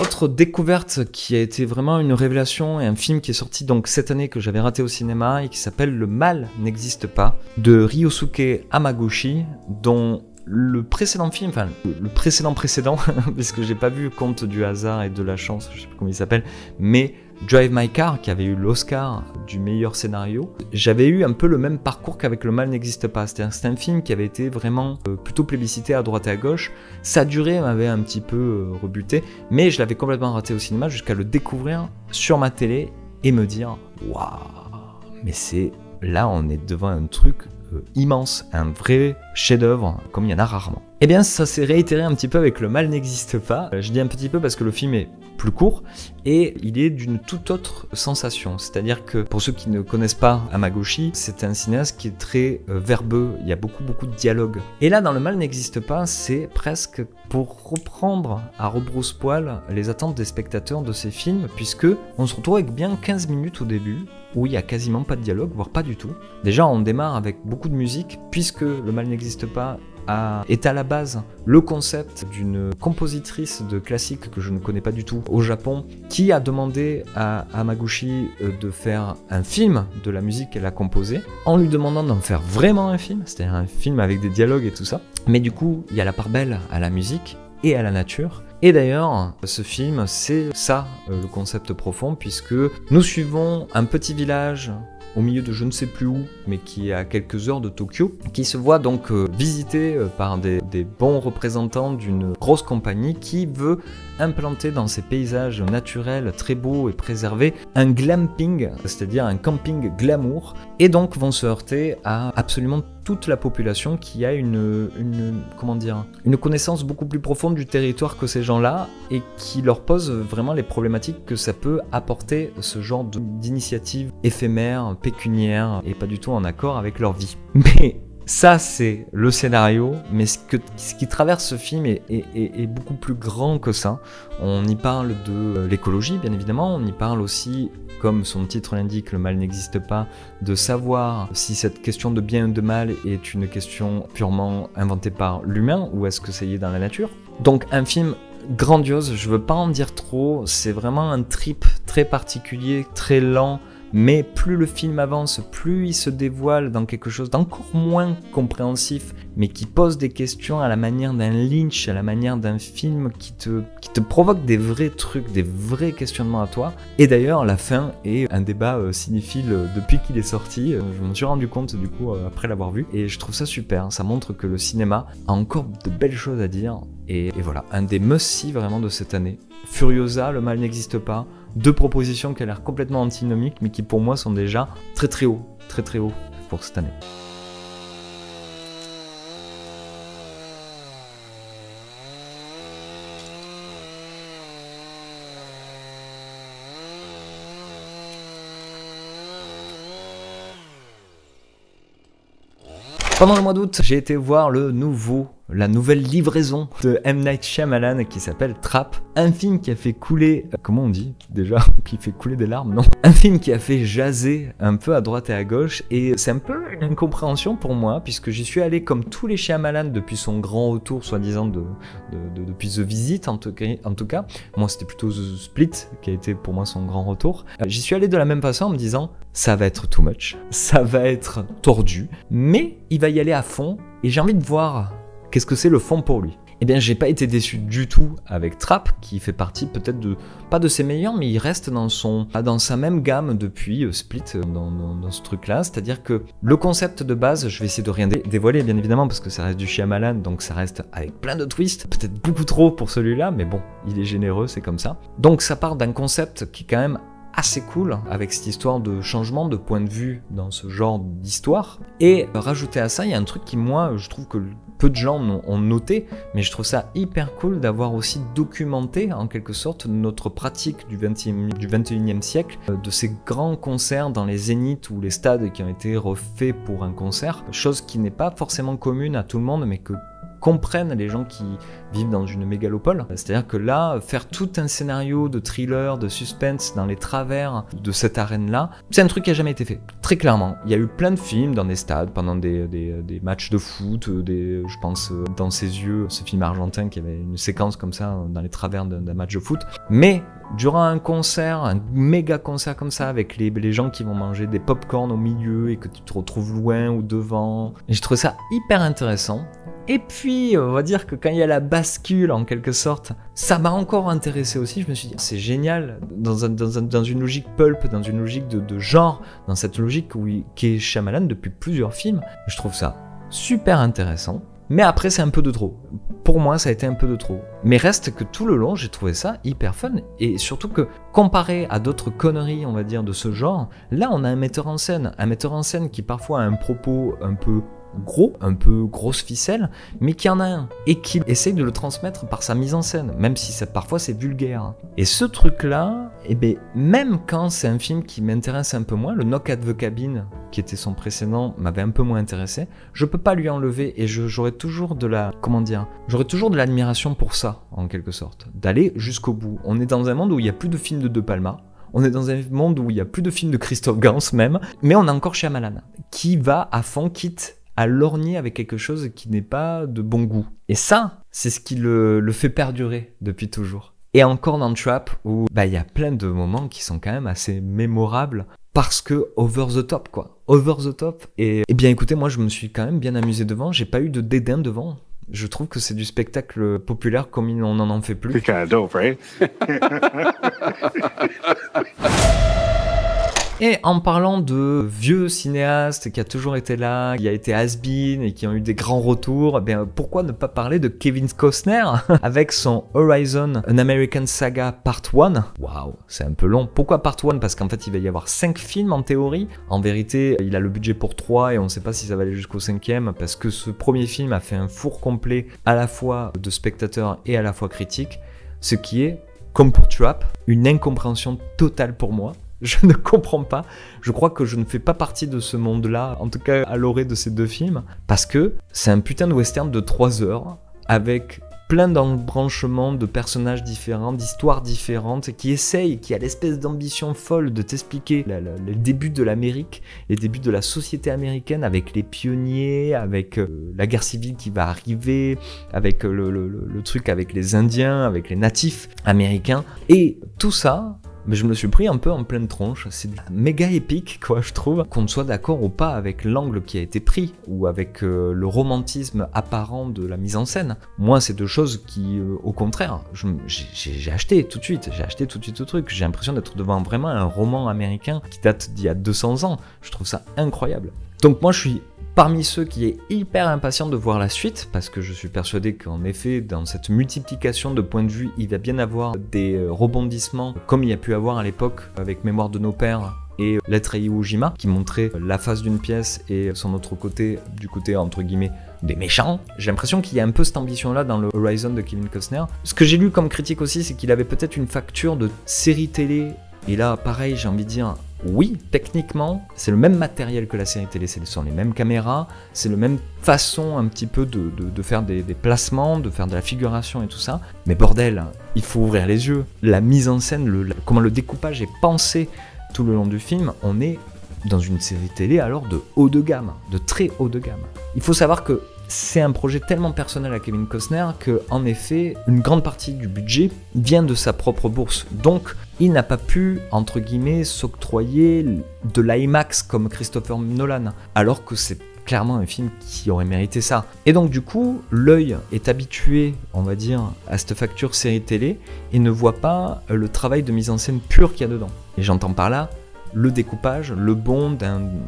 Autre découverte qui a été vraiment une révélation, et un film qui est sorti donc cette année que j'avais raté au cinéma et qui s'appelle Le mal n'existe pas, de Ryosuke Hamaguchi, dont le précédent film, enfin le précédent, puisque j'ai pas vu Conte du hasard et de la chance, je sais plus comment il s'appelle, mais Drive My Car, qui avait eu l'Oscar du meilleur scénario, j'avais eu un peu le même parcours qu'avec Le mal n'existe pas. C'est un film qui avait été vraiment plutôt plébiscité à droite et à gauche. Sa durée m'avait un petit peu rebuté, mais je l'avais complètement raté au cinéma jusqu'à le découvrir sur ma télé et me dire « Waouh, mais c'est... là on est devant un truc immense, un vrai chef-d'œuvre comme il y en a rarement. » Eh bien ça s'est réitéré un petit peu avec Le mal n'existe pas. Je dis un petit peu parce que le film est plus court et il est d'une toute autre sensation. C'est-à-dire que pour ceux qui ne connaissent pas Hamaguchi, c'est un cinéaste qui est très verbeux, il y a beaucoup de dialogues. Et là dans Le mal n'existe pas, c'est presque pour reprendre à rebrousse-poil les attentes des spectateurs de ces films, puisque on se retrouve avec bien 15 minutes au début où il y a quasiment pas de dialogue, voire pas du tout. Déjà on démarre avec beaucoup de musique, puisque Le mal n'existe pas est à la base le concept d'une compositrice de classique que je ne connais pas du tout au Japon, qui a demandé à Hamaguchi de faire un film de la musique qu'elle a composée, en lui demandant d'en faire vraiment un film, c'est-à-dire un film avec des dialogues et tout ça. Mais du coup, il y a la part belle à la musique et à la nature. Et d'ailleurs, ce film, c'est ça le concept profond, puisque nous suivons un petit village au milieu de je ne sais plus où, mais qui est à quelques heures de Tokyo, qui se voit donc visité par des bons représentants d'une grosse compagnie qui veut implanter dans ces paysages naturels très beaux et préservés un glamping, c'est-à-dire un camping glamour, et donc vont se heurter à absolument toute la population qui a une connaissance beaucoup plus profonde du territoire que ces gens-là, et qui leur pose vraiment les problématiques que ça peut apporter ce genre d'initiative éphémère, pécuniaire, et pas du tout en accord avec leur vie. Mais ça, c'est le scénario, mais ce qui traverse ce film est beaucoup plus grand que ça. On y parle de l'écologie, bien évidemment, on y parle aussi, comme son titre l'indique, Le mal n'existe pas, de savoir si cette question de bien et de mal est une question purement inventée par l'humain, ou est-ce que ça y est dans la nature. Donc un film grandiose, je veux pas en dire trop, c'est vraiment un trip très particulier, très lent, mais plus le film avance, plus il se dévoile dans quelque chose d'encore moins compréhensif, mais qui pose des questions à la manière d'un Lynch, à la manière d'un film qui te provoque des vrais trucs, des vrais questionnements à toi. Et d'ailleurs, la fin est un débat cinéphile depuis qu'il est sorti. Je m'en suis rendu compte du coup après l'avoir vu, et je trouve ça super. Ça montre que le cinéma a encore de belles choses à dire. Et voilà, un des must-see vraiment de cette année. Furiosa, Le mal n'existe pas. Deux propositions qui ont l'air complètement antinomiques, mais qui pour moi sont déjà très haut pour cette année. Pendant le mois d'août, j'ai été voir la nouvelle livraison de M. Night Shyamalan qui s'appelle Trap. Un film qui a fait couler, comment on dit déjà, qui fait couler des larmes, non? Un film qui a fait jaser un peu à droite et à gauche, et c'est un peu une incompréhension pour moi, puisque j'y suis allé comme tous les Shyamalan depuis son grand retour, soi-disant depuis The Visit en tout cas. Moi c'était plutôt The Split qui a été pour moi son grand retour. J'y suis allé de la même façon en me disant, ça va être too much, ça va être tordu, mais il va y aller à fond, et j'ai envie de voir qu'est-ce que c'est le fond pour lui. Eh bien, j'ai pas été déçu du tout avec Trap, qui fait partie peut-être pas de ses meilleurs, mais il reste dans sa même gamme depuis Split, dans ce truc-là. C'est-à-dire que le concept de base, je vais essayer de rien dévoiler, bien évidemment, parce que ça reste du Shyamalan, donc ça reste avec plein de twists, peut-être beaucoup trop pour celui-là, mais bon, il est généreux, c'est comme ça. Donc ça part d'un concept qui est quand même assez cool, avec cette histoire de changement de point de vue dans ce genre d'histoire. Et rajouter à ça, il y a un truc qui, moi, je trouve que peu de gens ont noté, mais je trouve ça hyper cool d'avoir aussi documenté, en quelque sorte, notre pratique du 21e siècle, de ces grands concerts dans les zéniths ou les stades qui ont été refaits pour un concert, chose qui n'est pas forcément commune à tout le monde, mais que comprennent les gens qui vivent dans une mégalopole. C'est-à-dire que là, faire tout un scénario de thriller, de suspense dans les travers de cette arène-là, c'est un truc qui n'a jamais été fait. Très clairement, il y a eu plein de films dans des stades, pendant des matchs de foot, je pense Dans ses yeux, ce film argentin qui avait une séquence comme ça dans les travers d'un match de foot. Mais durant un concert, un méga concert comme ça, avec les gens qui vont manger des pop-corn au milieu et que tu te retrouves loin ou devant, et je trouve ça hyper intéressant. Et puis, on va dire que quand il y a la bascule, en quelque sorte, ça m'a encore intéressé aussi. Je me suis dit, c'est génial, dans une logique pulp, dans une logique de genre, dans cette logique qui est Shyamalan depuis plusieurs films. Je trouve ça super intéressant. Mais après, c'est un peu de trop. Pour moi, ça a été un peu de trop. Mais reste que tout le long, j'ai trouvé ça hyper fun. Et surtout que, comparé à d'autres conneries, on va dire, de ce genre, là, on a un metteur en scène. Un metteur en scène qui parfois a un propos un peu gros, un peu grosse ficelle, mais qui en a un, et qui essaye de le transmettre par sa mise en scène, même si parfois c'est vulgaire. Et ce truc-là, eh ben, même quand c'est un film qui m'intéresse un peu moins, le Knock at the Cabin, qui était son précédent, m'avait un peu moins intéressé, je peux pas lui enlever, et j'aurais toujours j'aurais toujours de l'admiration pour ça, en quelque sorte, d'aller jusqu'au bout. On est dans un monde où il n'y a plus de films de De Palma, on est dans un monde où il n'y a plus de films de Christophe Gans même, mais on a encore Shyamalan, qui va à fond, quitte à lorgner avec quelque chose qui n'est pas de bon goût. Et ça, c'est ce qui le fait perdurer depuis toujours. Et encore dans Trap, où il y a plein de moments qui sont quand même assez mémorables, parce que over the top, quoi. Over the top. Et bien écoutez, moi je me suis quand même bien amusé devant, j'ai pas eu de dédain devant. Je trouve que c'est du spectacle populaire comme on n'en en fait plus. You're kind of dope, right? Et en parlant de vieux cinéastes qui a toujours été là, qui a été has-been et qui ont eu des grands retours, pourquoi ne pas parler de Kevin Costner avec son Horizon, An American Saga Part 1. Waouh, c'est un peu long. Pourquoi Part 1? Parce qu'en fait, il va y avoir 5 films en théorie. En vérité, il a le budget pour 3 et on ne sait pas si ça va aller jusqu'au 5e parce que ce premier film a fait un four complet à la fois de spectateurs et à la fois critiques, ce qui est, comme pour Trap, une incompréhension totale pour moi. Je ne comprends pas, je crois que je ne fais pas partie de ce monde-là, en tout cas à l'orée de ces deux films, parce que c'est un putain de western de 3 heures, avec plein d'embranchements de personnages différents, d'histoires différentes, qui a l'espèce d'ambition folle de t'expliquer les débuts de l'Amérique, les débuts de la société américaine, avec les pionniers, avec la guerre civile qui va arriver, avec le truc avec les Indiens, avec les natifs américains, et tout ça... Mais je me suis pris un peu en pleine tronche, c'est méga épique quoi je trouve, qu'on soit d'accord ou pas avec l'angle qui a été pris, ou avec le romantisme apparent de la mise en scène. Moi c'est deux choses qui, au contraire, j'ai acheté tout de suite le truc, j'ai l'impression d'être devant vraiment un roman américain qui date d'il y a 200 ans, je trouve ça incroyable. Donc moi je suis parmi ceux qui est hyper impatient de voir la suite, parce que je suis persuadé qu'en effet, dans cette multiplication de points de vue, il va bien avoir des rebondissements, comme il y a pu avoir à l'époque avec Mémoire de nos pères et Lettre à Iwo Jima, qui montrait la face d'une pièce et son autre côté, du côté entre guillemets des méchants. J'ai l'impression qu'il y a un peu cette ambition-là dans le Horizon de Kevin Costner. Ce que j'ai lu comme critique aussi, c'est qu'il avait peut-être une facture de série télé. Et là, pareil, j'ai envie de dire, oui, techniquement, c'est le même matériel que la série télé, ce sont les mêmes caméras, c'est la même façon un petit peu de faire des placements, de faire de la figuration et tout ça. Mais bordel, il faut ouvrir les yeux. La mise en scène, comment le découpage est pensé tout le long du film, on est dans une série télé alors de haut de gamme, de très haut de gamme. Il faut savoir que c'est un projet tellement personnel à Kevin Costner que, en effet, une grande partie du budget vient de sa propre bourse. Donc, il n'a pas pu, entre guillemets, s'octroyer de l'IMAX comme Christopher Nolan, alors que c'est clairement un film qui aurait mérité ça. Et donc, du coup, l'œil est habitué, on va dire, à cette facture série télé et ne voit pas le travail de mise en scène pur qu'il y a dedans. Et j'entends par là le découpage, le bond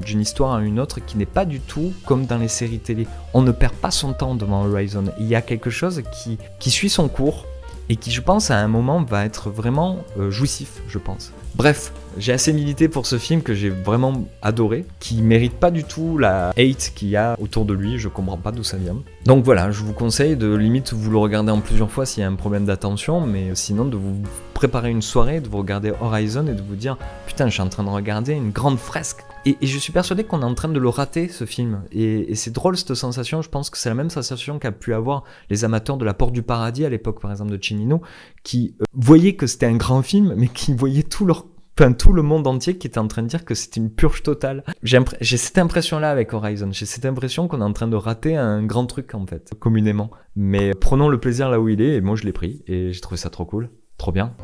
d'une histoire à une autre qui n'est pas du tout comme dans les séries télé. On ne perd pas son temps devant Horizon. Il y a quelque chose qui suit son cours et qui, je pense, à un moment va être vraiment jouissif, je pense. Bref, j'ai assez milité pour ce film que j'ai vraiment adoré, qui mérite pas du tout la hate qu'il y a autour de lui, je comprends pas d'où ça vient. Donc voilà, je vous conseille de limite vous le regarder en plusieurs fois s'il y a un problème d'attention, mais sinon de vous préparer une soirée, de vous regarder Horizon et de vous dire putain, je suis en train de regarder une grande fresque. Et je suis persuadé qu'on est en train de le rater, ce film. Et c'est drôle cette sensation, je pense que c'est la même sensation qu'a pu avoir les amateurs de La Porte du Paradis à l'époque, par exemple, de Cimino, qui voyaient que c'était un grand film, mais qui voyaient tout le monde entier qui était en train de dire que c'était une purge totale. J'ai cette impression-là avec Horizon, j'ai cette impression qu'on est en train de rater un grand truc, en fait, communément. Mais prenons le plaisir là où il est, et moi je l'ai pris, et j'ai trouvé ça trop cool, trop bien.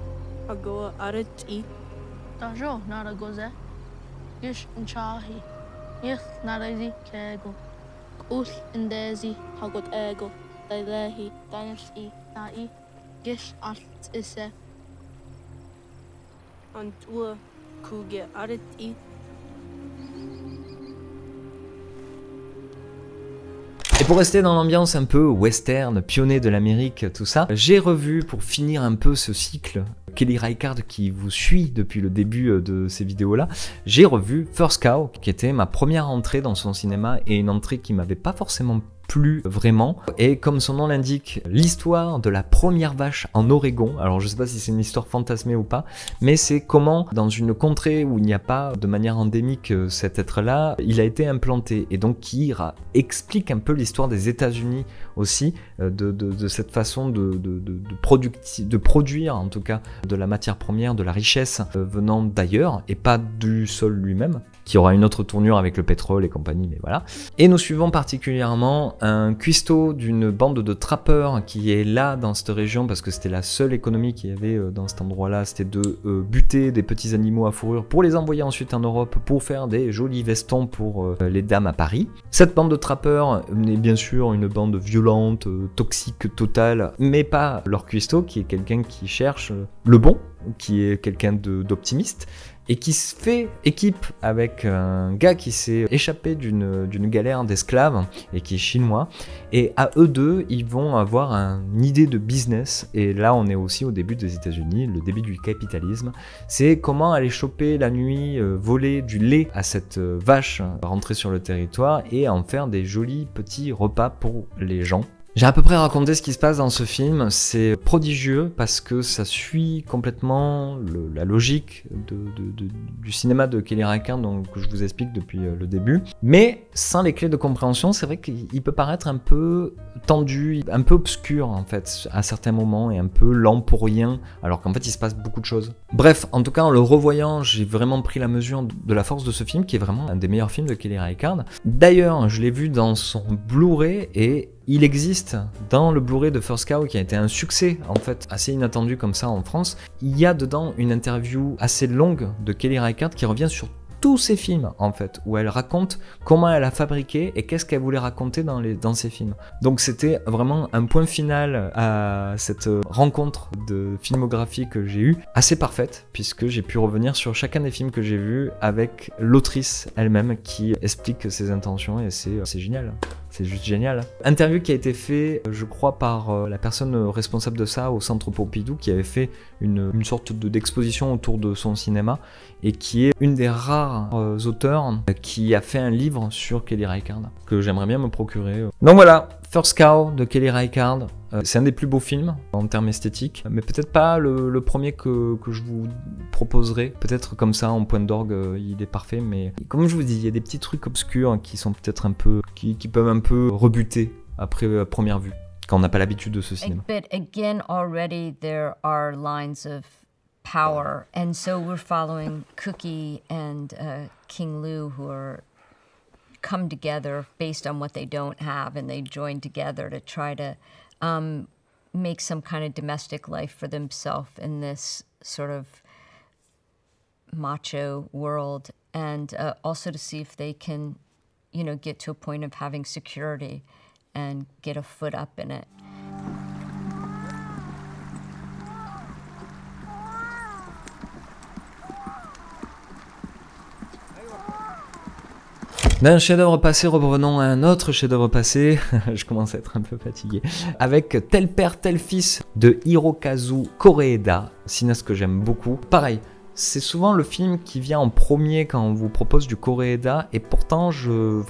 Gish nchahi Yith narazi kego Ul indezi hagot ego Dailehi Daniels I Nai Gish alt isse Antua Kuge arit I. Et pour rester dans l'ambiance un peu western, pionnier de l'Amérique, tout ça, j'ai revu, pour finir un peu ce cycle, Kelly Reichardt qui vous suit depuis le début de ces vidéos-là, j'ai revu First Cow, qui était ma première entrée dans son cinéma, et une entrée qui m'avait pas forcément plu vraiment. Et comme son nom l'indique, l'histoire de la première vache en Oregon, alors je sais pas si c'est une histoire fantasmée ou pas, mais c'est comment dans une contrée où il n'y a pas de manière endémique cet être-là, il a été implanté, et donc qui explique un peu l'histoire des États-Unis aussi, de cette façon de produire en tout cas de la matière première, de la richesse venant d'ailleurs et pas du sol lui-même, qui aura une autre tournure avec le pétrole et compagnie, mais voilà. Et nous suivons particulièrement un cuistot d'une bande de trappeurs qui est là dans cette région parce que c'était la seule économie qu'il y avait dans cet endroit-là, c'était de buter des petits animaux à fourrure pour les envoyer ensuite en Europe pour faire des jolis vestons pour les dames à Paris. Cette bande de trappeurs est bien sûr une bande violente, toxique, totale, mais pas leur cuistot qui est quelqu'un qui cherche le bon, qui est quelqu'un d'optimiste, et qui se fait équipe avec un gars qui s'est échappé d'une galère d'esclaves et qui est chinois, et à eux deux ils vont avoir une idée de business, et là on est aussi au début des États-Unis, le début du capitalisme, c'est comment aller choper la nuit, voler du lait à cette vache, rentrer sur le territoire et en faire des jolis petits repas pour les gens. J'ai à peu près raconté ce qui se passe dans ce film, c'est prodigieux parce que ça suit complètement la logique du cinéma de Kelly Reichardt, donc, que je vous explique depuis le début. Mais sans les clés de compréhension, c'est vrai qu'il peut paraître un peu tendu, un peu obscur en fait à certains moments et un peu lent pour rien, alors qu'en fait il se passe beaucoup de choses. Bref, en tout cas en le revoyant, j'ai vraiment pris la mesure de la force de ce film qui est vraiment un des meilleurs films de Kelly Reichardt. D'ailleurs, je l'ai vu dans son Blu-ray et il existe dans le Blu-ray de First Cow qui a été un succès en fait assez inattendu comme ça en France. Il y a dedans une interview assez longue de Kelly Reichardt qui revient sur tous ses films en fait, où elle raconte comment elle a fabriqué et qu'est-ce qu'elle voulait raconter dans ses films. Donc c'était vraiment un point final à cette rencontre de filmographie que j'ai eue, assez parfaite, puisque j'ai pu revenir sur chacun des films que j'ai vus avec l'autrice elle-même qui explique ses intentions, et c'est génial. C'est juste génial. Interview qui a été fait, je crois, par la personne responsable de ça au Centre Pompidou, qui avait fait une sorte d'exposition autour de son cinéma, et qui est une des rares auteurs qui a fait un livre sur Kelly Reichardt, que j'aimerais bien me procurer. Donc voilà, First Cow de Kelly Reichardt, c'est un des plus beaux films en termes esthétiques, mais peut-être pas le premier que je vous proposerai. Peut-être comme ça, en point d'orgue, il est parfait, mais comme je vous dis, il y a des petits trucs obscurs qui sont peut-être un peu, qui peuvent un peu rebuter après première vue, quand on n'a pas l'habitude de ce cinéma. But again, already there are lines of power, and so we're following Cookie and King Lou, who are come together based on what they don't have, and they join together to try to make some kind of domestic life for themselves in this sort of macho world, and also to see if they can, you know, get to a point of having security and get a foot up in it. D'un chef-d'œuvre passé, revenons à un autre chef-d'œuvre passé. Je commence à être un peu fatigué. Avec Tel père, tel fils de Hirokazu Koreeda, cinéaste que j'aime beaucoup. Pareil, c'est souvent le film qui vient en premier quand on vous propose du Koreeda, et pourtant je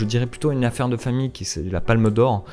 dirais plutôt Une affaire de famille, qui c'est la Palme d'Or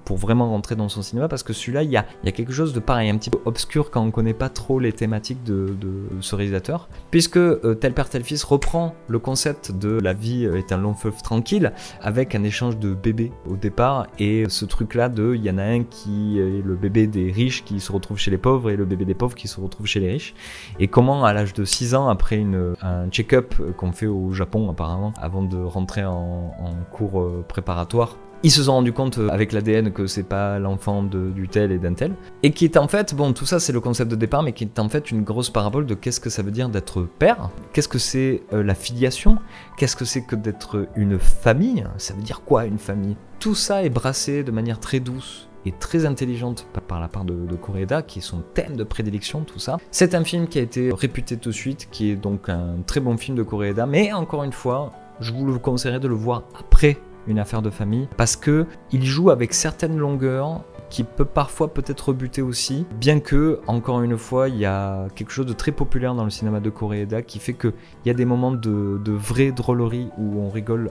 pour vraiment rentrer dans son cinéma, parce que celui-là il y a quelque chose de pareil, un petit peu obscur quand on connaît pas trop les thématiques de ce réalisateur, puisque Tel père tel fils reprend le concept de La vie est un long fleuve tranquille, avec un échange de bébés au départ, et ce truc là de il y en a un qui est le bébé des riches qui se retrouve chez les pauvres, et le bébé des pauvres qui se retrouve chez les riches, et comment à l'âge de 6 ans, après un check-up qu'on fait au Japon apparemment, avant de rentrer en cours préparatoire, ils se sont rendus compte avec l'ADN que c'est pas l'enfant du tel et d'un tel, et qui est en fait, bon, tout ça c'est le concept de départ, mais qui est en fait une grosse parabole de qu'est-ce que ça veut dire d'être père, qu'est-ce que c'est la filiation, qu'est-ce que c'est que d'être une famille, ça veut dire quoi une famille. Tout ça est brassé de manière très douce et très intelligente par la part de Koreeda, qui est son thème de prédilection, tout ça. C'est un film qui a été réputé tout de suite, qui est donc un très bon film de Koreeda, mais encore une fois, je vous le conseillerais de le voir après Une affaire de famille, parce que il joue avec certaines longueurs qui peut parfois peut-être rebuter aussi, bien que, encore une fois, il y a quelque chose de très populaire dans le cinéma de Koreeda qui fait qu'il y a des moments de vraie drôlerie où on rigole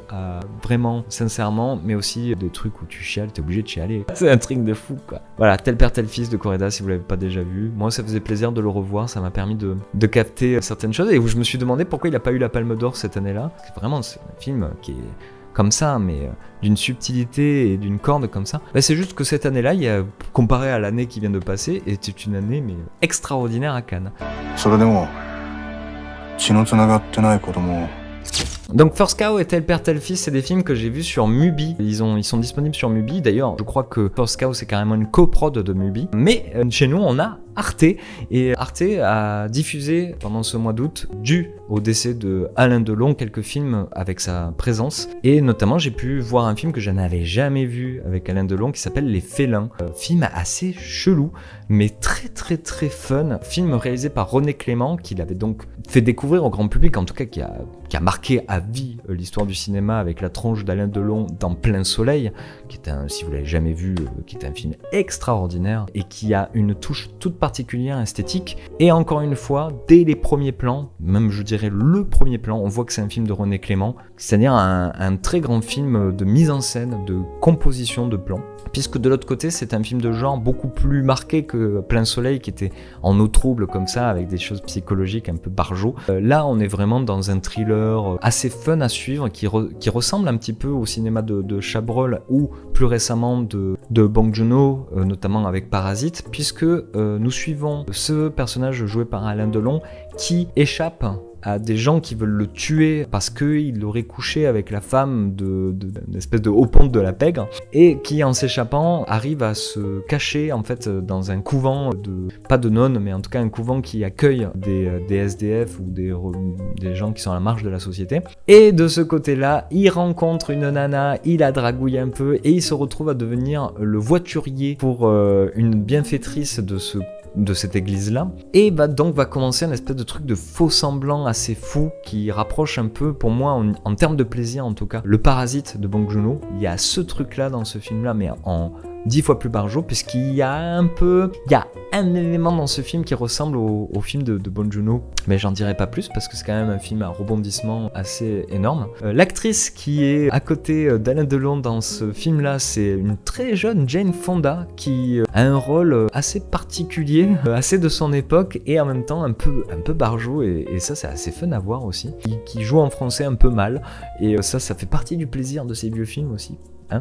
vraiment sincèrement, mais aussi des trucs où tu chiales, t'es obligé de chialer. C'est un truc de fou, quoi. Voilà, Tel père, tel fils de Koreeda, si vous l'avez pas déjà vu. Moi, ça faisait plaisir de le revoir, ça m'a permis de capter certaines choses, et où je me suis demandé pourquoi il a pas eu la Palme d'Or cette année-là. Parce que vraiment, c'est un film qui est comme ça, mais d'une subtilité et d'une corde comme ça. Bah, c'est juste que cette année-là, comparé à l'année qui vient de passer, était une année mais extraordinaire à Cannes. Donc First Cow et Tel père tel fils, c'est des films que j'ai vus sur Mubi. Ils sont disponibles sur Mubi. D'ailleurs, je crois que First Cow c'est carrément une coprod de Mubi. Mais chez nous, on a Arte, et Arte a diffusé pendant ce mois d'août, dû au décès de Alain Delon, quelques films avec sa présence, et notamment j'ai pu voir un film que je n'avais jamais vu avec Alain Delon qui s'appelle Les Félins, film assez chelou mais très très très fun, film réalisé par René Clément, qui l'avait donc fait découvrir au grand public, en tout cas qui a marqué à vie l'histoire du cinéma avec la tronche d'Alain Delon dans Plein Soleil, qui est si vous l'avez jamais vu, qui est un film extraordinaire et qui a une touche toute particulière esthétique. Et encore une fois, dès les premiers plans, même je dirais le premier plan, on voit que c'est un film de René Clément, c'est-à-dire un très grand film de mise en scène, de composition de plans, puisque de l'autre côté c'est un film de genre beaucoup plus marqué que Plein Soleil, qui était en eau trouble comme ça, avec des choses psychologiques un peu barjot. Là on est vraiment dans un thriller assez fun à suivre, qui ressemble un petit peu au cinéma de Chabrol, ou plus récemment de Bong Joon-ho, notamment avec Parasite, puisque nous suivons ce personnage joué par Alain Delon qui échappe à des gens qui veulent le tuer parce qu'il aurait couché avec la femme d'une espèce de haut ponte de la pègre, et qui en s'échappant arrive à se cacher en fait dans un couvent pas de nonnes, mais en tout cas un couvent qui accueille des SDF ou des gens qui sont à la marge de la société. Et de ce côté-là, il rencontre une nana, il la dragouille un peu et il se retrouve à devenir le voiturier pour une bienfaitrice de cette église-là, et donc va commencer un espèce de truc de faux semblant assez fou qui rapproche un peu, pour moi, en termes de plaisir en tout cas, le Parasite de Bong Joon-ho. Il y a ce truc-là dans ce film-là, mais en 10 fois plus barjot, puisqu'il y a un un élément dans ce film qui ressemble au film de Bong Joon-ho, mais j'en dirai pas plus parce que c'est quand même un film à rebondissement assez énorme. L'actrice qui est à côté d'Alain Delon dans ce film-là, c'est une très jeune Jane Fonda qui a un rôle assez particulier, assez de son époque et en même temps un peu barjot et ça c'est assez fun à voir aussi. Qui joue en français un peu mal et ça fait partie du plaisir de ces vieux films aussi.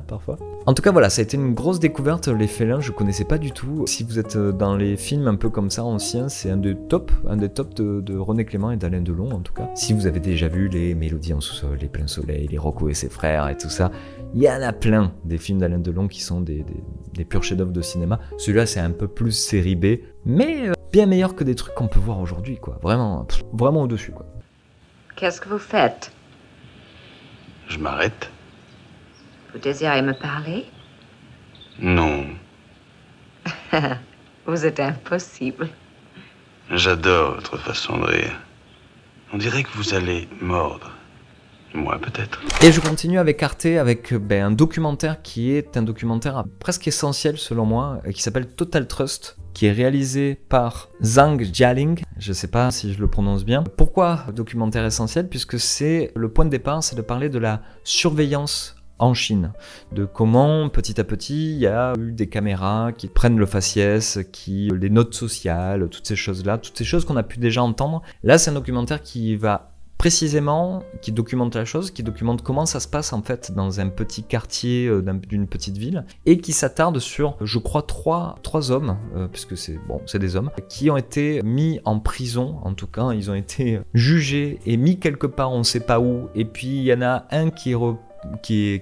Parfois. En tout cas voilà, ça a été une grosse découverte, les félins, je connaissais pas du tout. Si vous êtes dans les films un peu comme ça anciens, c'est un des tops de René Clément et d'Alain Delon en tout cas. Si vous avez déjà vu les Mélodies en sous-sol, les Pleins Soleil, les Rocco et ses frères et tout ça, il y en a plein des films d'Alain Delon qui sont des purs chefs-d'œuvre de cinéma. Celui-là c'est un peu plus série B, mais bien meilleur que des trucs qu'on peut voir aujourd'hui quoi. Vraiment au-dessus quoi. Qu'est-ce que vous faites? Je m'arrête. Vous désirez me parler? Non. Vous êtes impossible. J'adore votre façon de rire. On dirait que vous allez mordre. Moi, peut-être. Et je continue avec Arte, avec un documentaire qui est un documentaire presque essentiel selon moi, qui s'appelle Total Trust, qui est réalisé par Zhang Jialing, je sais pas si je le prononce bien. Pourquoi documentaire essentiel? Puisque c'est le point de départ, c'est de parler de la surveillance en Chine, de comment petit à petit il y a eu des caméras qui prennent le faciès, les notes sociales, toutes ces choses-là, toutes ces choses qu'on a pu déjà entendre. Là c'est un documentaire qui va précisément, qui documente la chose, qui documente comment ça se passe en fait dans un petit quartier d'une petite ville, et qui s'attarde sur, je crois, trois hommes, puisque c'est des hommes, qui ont été mis en prison, en tout cas, ils ont été jugés et mis quelque part, on ne sait pas où, et puis il y en a un qui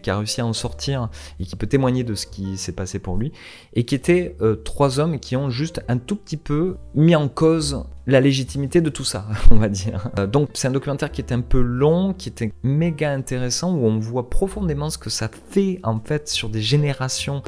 a réussi à en sortir et qui peut témoigner de ce qui s'est passé pour lui, et qui étaient trois hommes qui ont juste un tout petit peu mis en cause la légitimité de tout ça, on va dire. Donc c'est un documentaire qui est un peu long, qui était méga intéressant, où on voit profondément ce que ça fait en fait sur des générations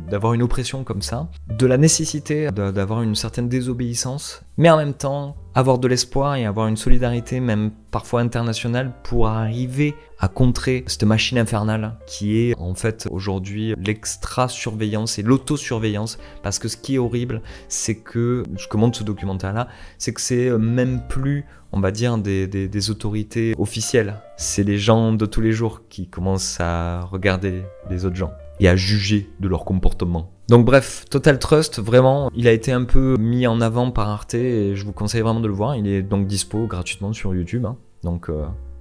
d'avoir une oppression comme ça, de la nécessité d'avoir une certaine désobéissance, mais en même temps avoir de l'espoir et avoir une solidarité même parfois internationale pour arriver à contrer cette machine infernale qui est en fait aujourd'hui l'extra-surveillance et l'auto-surveillance, parce que ce qui est horrible, c'est que, ce que montre ce documentaire-là, c'est que c'est même plus, on va dire, des autorités officielles. C'est les gens de tous les jours qui commencent à regarder les autres gens et à juger de leur comportement. Donc bref, Total Trust, vraiment, il a été un peu mis en avant par Arte et je vous conseille vraiment de le voir. Il est donc dispo gratuitement sur YouTube, hein. Donc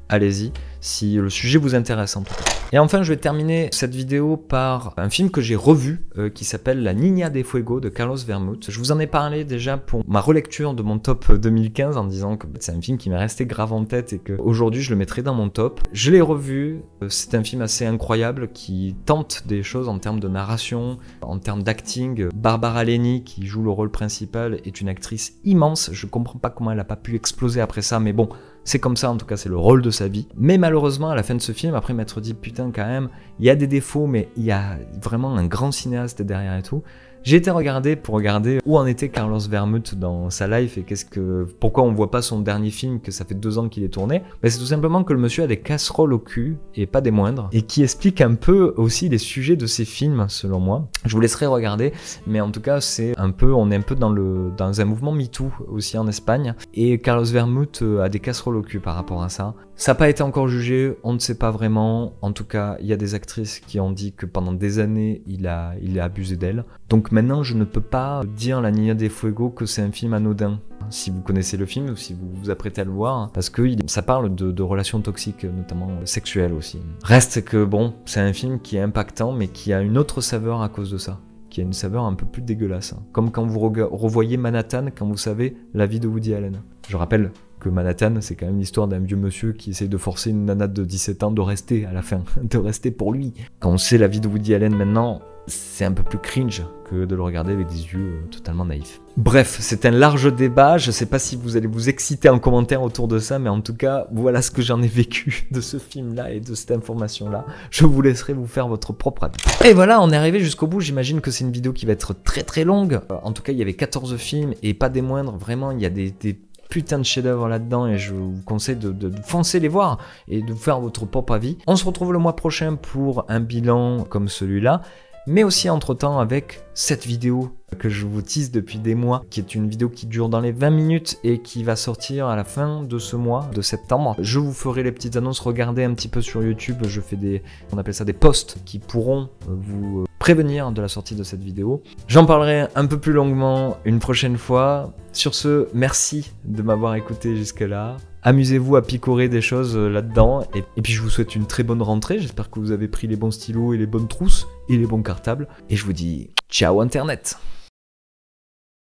allez-y, si le sujet vous intéresse en tout cas. Et enfin, je vais terminer cette vidéo par un film que j'ai revu, qui s'appelle La Niña de Fuego de Carlos Vermut. Je vous en ai parlé déjà pour ma relecture de mon top 2015 en disant que c'est un film qui m'est resté grave en tête et qu'aujourd'hui je le mettrai dans mon top. Je l'ai revu, c'est un film assez incroyable qui tente des choses en termes de narration, en termes d'acting. Barbara Leni, qui joue le rôle principal, est une actrice immense. Je comprends pas comment elle a pas pu exploser après ça, mais bon, c'est comme ça, en tout cas, c'est le rôle de sa vie. Mais malheureusement, à la fin de ce film, après m'être dit, putain, quand même, il y a des défauts, mais il y a vraiment un grand cinéaste derrière et tout. J'ai été regarder pour regarder où en était Carlos Vermut dans sa life et pourquoi on voit pas son dernier film, que ça fait 2 ans qu'il est tourné. Ben, c'est tout simplement que le monsieur a des casseroles au cul, et pas des moindres, et qui explique un peu aussi les sujets de ses films, selon moi. Je vous laisserai regarder, mais en tout cas, on est un peu dans un mouvement MeToo aussi en Espagne, et Carlos Vermut a des casseroles au cul par rapport à ça. Ça n'a pas été encore jugé, on ne sait pas vraiment. En tout cas, il y a des actrices qui ont dit que pendant des années, il a abusé d'elles. Donc maintenant, je ne peux pas dire La Niña de Fuego que c'est un film anodin. Si vous connaissez le film ou si vous vous apprêtez à le voir, parce que ça parle de relations toxiques, notamment sexuelles aussi. Reste que bon, c'est un film qui est impactant, mais qui a une autre saveur à cause de ça. Qui a une saveur un peu plus dégueulasse. Comme quand vous revoyez Manhattan, quand vous savez la vie de Woody Allen. Je rappelle que Manhattan, c'est quand même l'histoire d'un vieux monsieur qui essaye de forcer une nana de 17 ans de rester à la fin, de rester pour lui. Quand on sait la vie de Woody Allen maintenant, c'est un peu plus cringe que de le regarder avec des yeux totalement naïfs. Bref, c'est un large débat, je sais pas si vous allez vous exciter en commentaire autour de ça, mais en tout cas, voilà ce que j'en ai vécu de ce film-là et de cette information-là. Je vous laisserai vous faire votre propre avis. Et voilà, on est arrivé jusqu'au bout, j'imagine que c'est une vidéo qui va être très très longue. En tout cas, il y avait 14 films et pas des moindres, vraiment, il y a des putain de chefs-d'œuvre là-dedans et je vous conseille de foncer les voir et de faire votre propre avis. On se retrouve le mois prochain pour un bilan comme celui-là. mais aussi entre-temps avec cette vidéo que je vous tease depuis des mois, qui est une vidéo qui dure dans les 20 minutes et qui va sortir à la fin de ce mois de septembre. Je vous ferai les petites annonces, regardez un petit peu sur YouTube, je fais on appelle ça des posts qui pourront vous prévenir de la sortie de cette vidéo. J'en parlerai un peu plus longuement une prochaine fois. Sur ce, merci de m'avoir écouté jusque-là. Amusez-vous à picorer des choses là-dedans. Et puis je vous souhaite une très bonne rentrée. J'espère que vous avez pris les bons stylos et les bonnes trousses et les bons cartables. Et je vous dis ciao Internet!